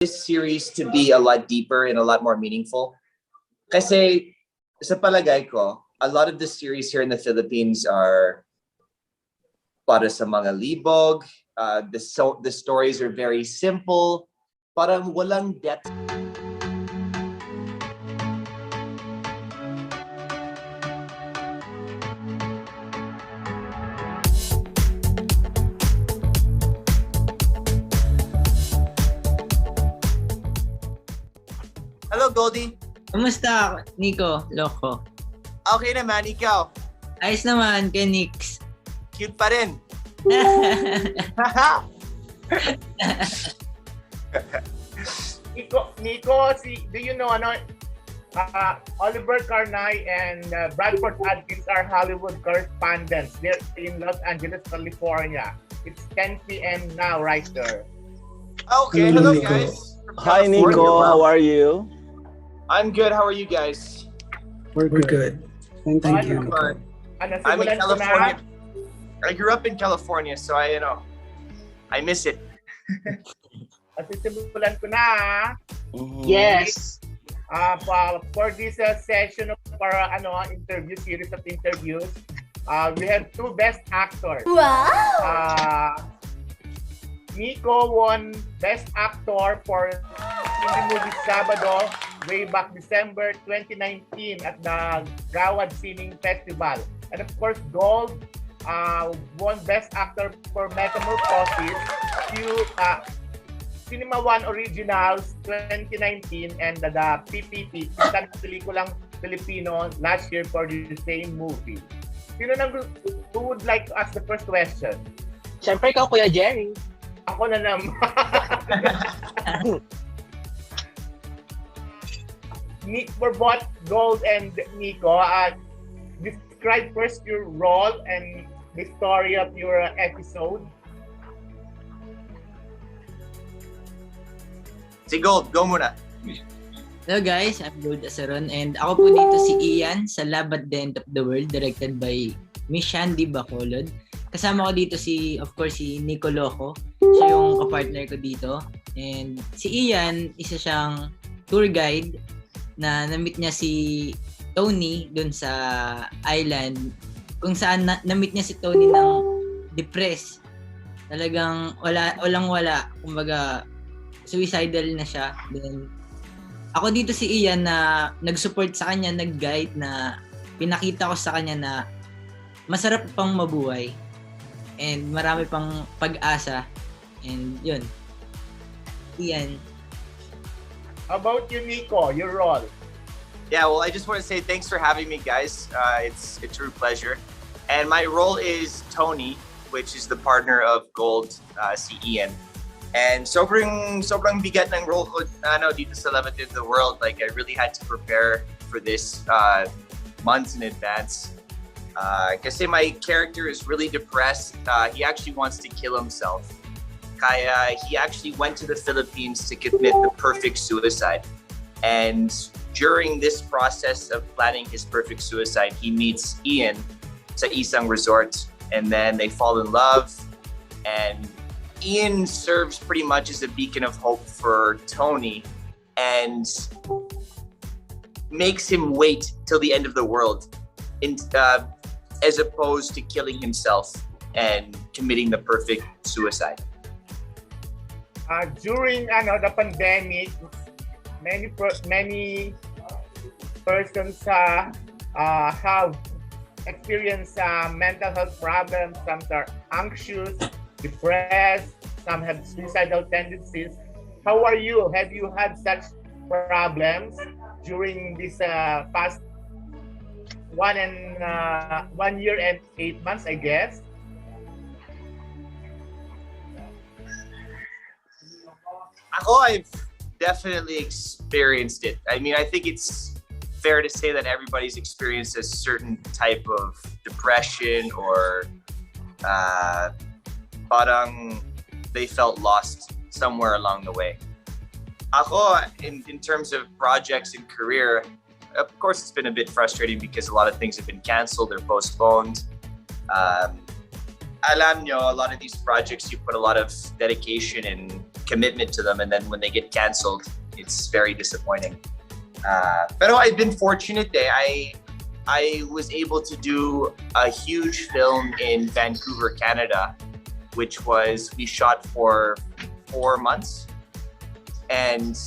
this series to be a lot deeper and a lot more meaningful. Kasi sa palagay ko, a lot of the series here in the Philippines are para sa mga libog. The stories are very simple. Parang walang depth. Hello, Goldie. Kumusta, Nico Locco? Okay naman, ikaw? Ayos naman, kay Nix. Cute pa rin. Nico, do you know Oliver Carnay and Bradford Adkins are Hollywood correspondents. They're in Los Angeles, California. It's 10 p.m. now, right there. Okay, hello guys. Hi, Nico. How are you? I'm good. How are you guys? We're good. Thank you. I'm in California. I grew up in California, so I miss it. Simulan ko na. Yes. For this session of our series of interviews, we have two best actors. Wow! Nico won Best Actor for Indie Movie Sabado way back December 2019 at the Gawad Sining Festival. And of course, Gold won Best Actor for Metamorphosis, Cinema One Originals 2019, and the PPP, Isang Pelikulang Filipino, last year for the same movie. Who would like to ask the first question? Siyempre ikaw, Kuya Jerry. Ako na naman. For both Gold and Nico, describe first your role and the story of your episode. Si Gold, go muna. Hello guys, I'm Gold Asaron and ako po dito si Ian sa Lab at the End of the World, directed by Miss Shandy Bacolod. Kasama ko dito si Nico Locco. Siya yung kapartner ko dito. And si Ian, isa siyang tour guide na na-meet niya si Tony dun sa island kung saan na-meet niya si Tony ng depressed. Talagang wala. Kumbaga, suicidal na siya. Then, ako dito si Ian na nag-support sa kanya, nag-guide na pinakita ko sa kanya na masarap pang mabuhay. And marami pang pag-asa. And yun. Ian. How about you, Nico? Your role? Yeah, well, I just want to say thanks for having me, guys. It's a true pleasure. And my role is Tony, which is the partner of Gold, si Ian. And sobrang bigat ng role ko dito sa Love at the End of the World. Like, I really had to prepare for this months in advance. Kasi my character is really depressed. He actually wants to kill himself. Kaya he actually went to the Philippines to commit the perfect suicide. And during this process of planning his perfect suicide, he meets Ian sa isang resort. And then they fall in love. And Ian serves pretty much as a beacon of hope for Tony and makes him wait till the end of the world as opposed to killing himself and committing the perfect suicide. During the pandemic, many persons have experienced mental health problems. Some are anxious, depressed, some have suicidal tendencies. How are you? Have you had such problems during this past 1 year and 8 months, I guess? I've definitely experienced it. I mean, I think it's fair to say that everybody's experienced a certain type of depression or parang they felt lost somewhere along the way. Ako, in terms of projects and career, of course it's been a bit frustrating because a lot of things have been canceled or postponed. alam nyo, a lot of these projects, you put a lot of dedication and commitment to them, and then when they get canceled, it's very disappointing. Pero I've been fortunate. I was able to do a huge film in Vancouver, Canada, which we shot for 4 months, and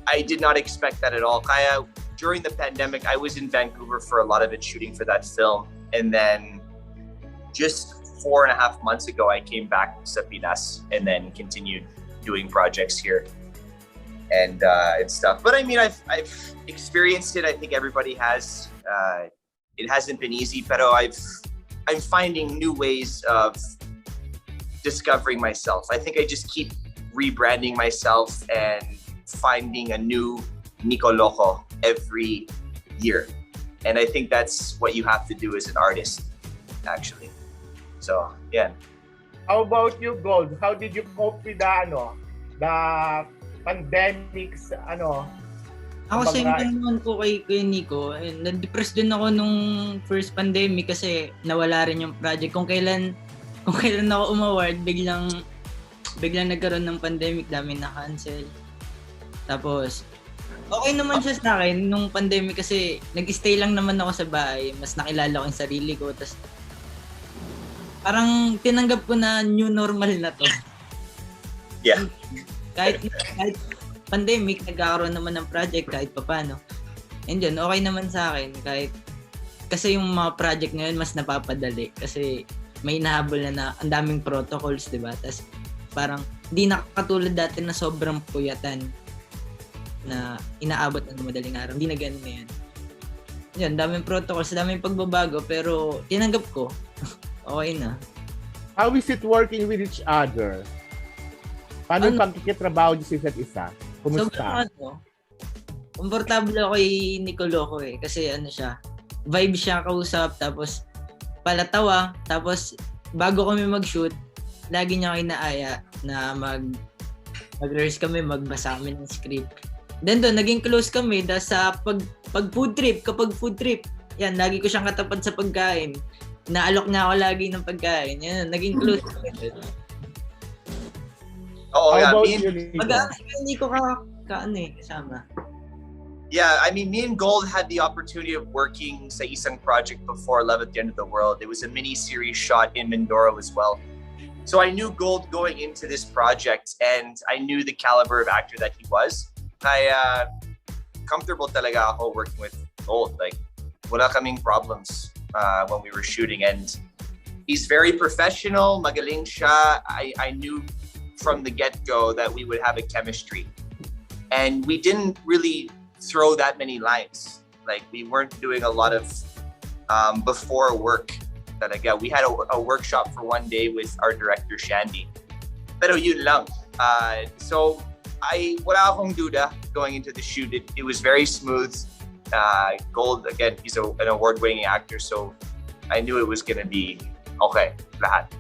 I did not expect that at all. Kaya during the pandemic, I was in Vancouver for a lot of it, shooting for that film, and then just 4.5 months ago, I came back to Pinas and then continued doing projects here and stuff. But I mean, I've experienced it. I think everybody has. It hasn't been easy, pero I'm finding new ways of discovering myself. I think I just keep rebranding myself and finding a new NICO Locco every year. And I think that's what you have to do as an artist, actually. So, yeah. How about you, Gold? How did you cope with the pandemics, Ako same din naman po kay Nico. Na-depress din ako nung first pandemic kasi nawala rin yung project. Kung kailan ako umaward, biglang nagkaroon ng pandemic, dami na cancel. Tapos okay naman siya sa akin nung pandemic kasi nag-stay lang naman ako sa bahay. Mas nakilala ko yung sarili ko. Tapos parang tinanggap ko na new normal na to. Yeah. Kahit pandemic, nagkakaroon naman ng project kahit papaano. And yun, okay naman sa akin. Kasi yung mga project ngayon mas napapadali. Kasi may nahabol na ang daming protocols, di ba? Tapos parang di nakakatulad dati na sobrang puyatan na inaabot ng madaling araw. Hindi na ganun ngayon. Yun, daming protocols, daming pagbabago, pero tinanggap ko. Okay na. How is it working with each other? Paano yung pagkikitrabaho niyo sa isa't isa? Kumusta? Komportable ako kay NICO Locco kasi vibe siya kausap, tapos palatawa, tapos bago kami mag-shoot, lagi niya inaaya na mag-rehearse kami, magbasa kami ng script. Then doon, naging close kami dahil sa kapag food trip, yan, lagi ko siyang katapat sa pagkain. Naalok niya ako lagi ng pagkain. Yan, naging close kami. Oh, yeah. Nico kasama. Yeah, I mean, me and Gold had the opportunity of working sa isang project before Love at the End of the World. It was a mini-series shot in Mindoro as well. So I knew Gold going into this project, and I knew the caliber of actor that he was. Kaya comfortable talaga ako working with Gold. Like, wala kaming problems when we were shooting, and he's very professional, magaling siya. I knew from the get-go that we would have a chemistry, and we didn't really throw that many lines. Like, we weren't doing a lot of before work. We had a workshop for one day with our director Shandy, pero yun lang. So wala akong duda going into the shoot. It was very smooth. Gold, again, he's an award-winning actor, so I knew it was gonna be okay, lahat.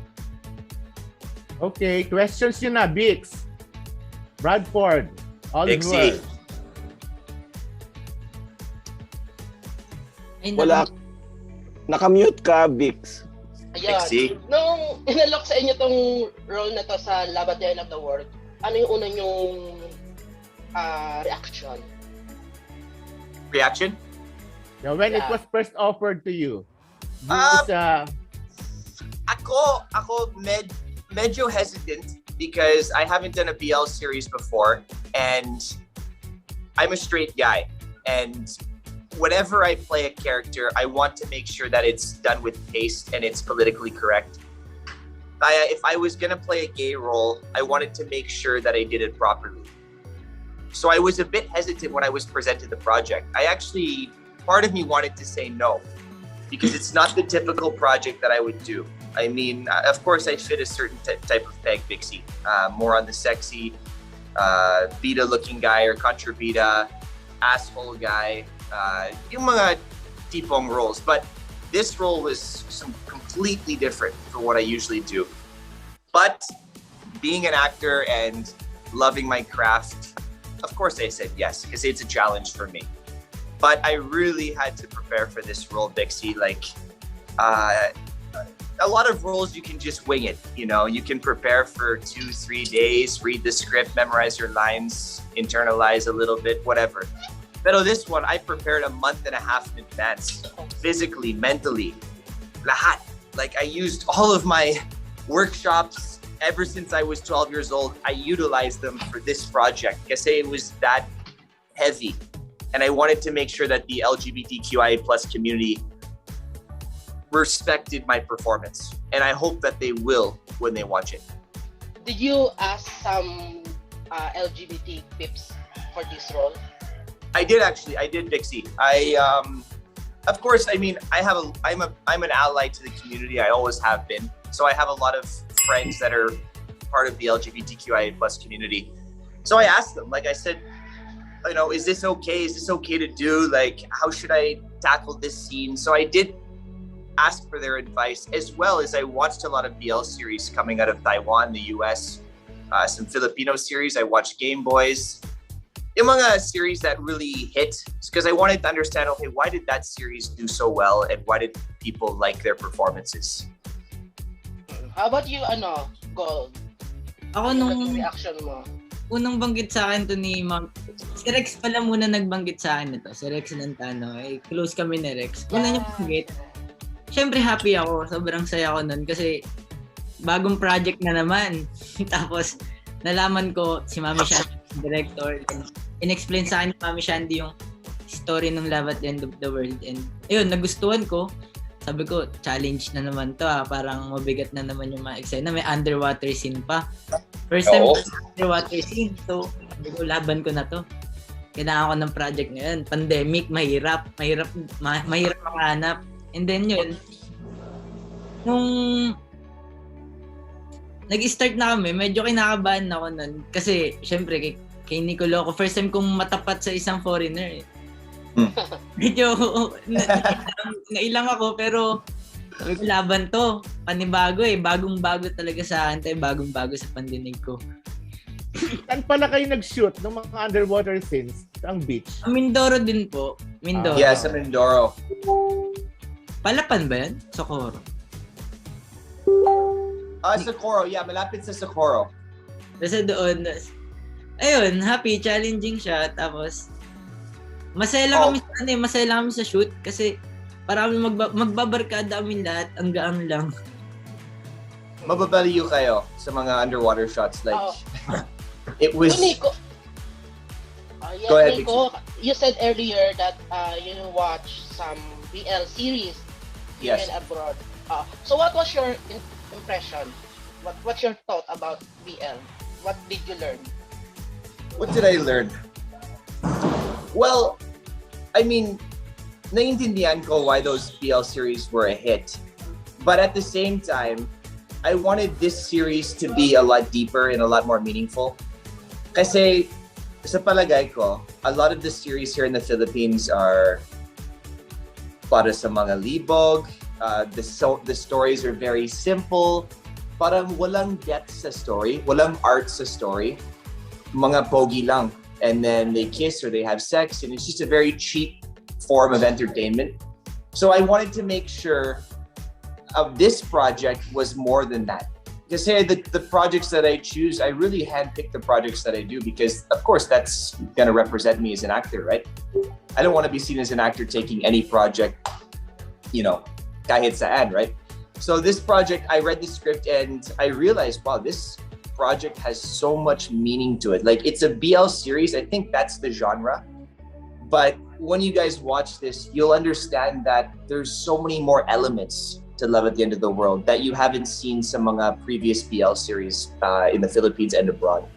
Okay, questions yun na, Bix. Bradford, all Bixie. Wala. Nakamute ka, Bix. Ayun. Bixie. Nung inalok sa inyo tong role na to sa Love at the End of the World, ano yung una yung reaction? Reaction? Now, when it was first offered to you, Ako medyo hesitant because I haven't done a BL series before, and I'm a straight guy, and whenever I play a character, I want to make sure that it's done with taste and it's politically correct. If I was gonna play a gay role, I wanted to make sure that I did it properly. So I was a bit hesitant when I was presented the project. Part of me wanted to say no, because it's not the typical project that I would do. I mean, of course, I fit a certain type of peg, Bixie. More on the sexy, beta-looking guy or contra-beta, asshole guy. Yung mga tipong roles. But this role was completely different from what I usually do. But being an actor and loving my craft, of course I said yes, because it's a challenge for me. But I really had to prepare for this role, Bixie. Like, a lot of roles you can just wing it. You know, you can prepare for 2-3 days, read the script, memorize your lines, internalize a little bit, whatever. Pero this one, I prepared a month and a half in advance, physically, mentally, lahat. Like I used all of my workshops ever since I was 12 years old. I utilized them for this project because it was that heavy. And I wanted to make sure that the LGBTQIA+ community respected my performance. And I hope that they will when they watch it. Did you ask some LGBT pips for this role? I did actually. I did, Bixie. Of course, I mean, I'm an ally to the community. I always have been. So I have a lot of friends that are part of the LGBTQIA+ community. So I asked them, like I said, you know, is this okay? Is this okay to do? Like, how should I tackle this scene? So I did ask for their advice, as well as I watched a lot of BL series coming out of Taiwan, the US, some Filipino series. I watched Game Boys. Yung mga series that really hit, because I wanted to understand, okay, why did that series do so well and why did people like their performances? How about you, Gold? Ako Yung nung reaction mo? unang banggit sa akin to ni Ma'am, si Rex pala muna nagbanggit sa akin ito. Si Rex Nantano. Close kami ni Rex. Una niyang banggit. Siyempre happy ako. Sobrang saya ko nun kasi bagong project na naman. Tapos nalaman ko si Mami Shandy, director. In-explain sa akin ni Mami Shandy yung story ng Love at the End of the World. And ayun, nagustuhan ko. Sabi ko, challenge na naman to Parang mabigat na naman yung mga eksena. May underwater scene pa. First time underwater scene. So, sabi ko, laban ko na to. Kailangan ko ng project ngayon. Pandemic, mahirap makahanap. And then yun, nung nag-start na kami, medyo kinakabahan ako nun. Kasi, syempre, kay NICO Locco, first time kong matapat sa isang foreigner. Medyo nailang ako, pero laban to. Panibago bagong-bago talaga sa akin, bagong-bago sa pandinig ko. Saan pala kayo nag-shoot ng mga underwater scenes? Ang beach? Mindoro din po. Mindoro. Yeah, sa Mindoro. Palapan ba yan? Socorro. Socorro. Yeah, malapit sa Socorro. Kasi doon, ayun, happy, challenging siya. Tapos, masaya lang kami sa shoot kasi parang magbabarkada kami lahat, ang gaan lang. Mababaliw kayo sa mga underwater shots. Like, it was... Nico, Go ahead, Nico, you said earlier that you watch some BL series Yes. even abroad. So what was your impression? What's your thought about BL? What did you learn? What did I learn? Well, I mean, naiintindihan ko why those BL series were a hit. But at the same time, I wanted this series to be a lot deeper and a lot more meaningful. Kasi sa palagay ko, a lot of the series here in the Philippines are para sa mga libog. The stories are very simple. Parang walang depth sa story, walang art sa story. Mga pogi lang. And then they kiss or they have sex, and it's just a very cheap form of entertainment. So I wanted to make sure this project was more than that. Kasi the projects that I choose, I really handpick the projects that I do because, of course, that's gonna represent me as an actor, right? I don't want to be seen as an actor taking any project, kahit saan, right? So this project, I read the script and I realized, wow, this project has so much meaning to it. Like, it's a BL series. I think that's the genre. But when you guys watch this, you'll understand that there's so many more elements to Love at the End of the World that you haven't seen some mga previous BL series in the Philippines and abroad.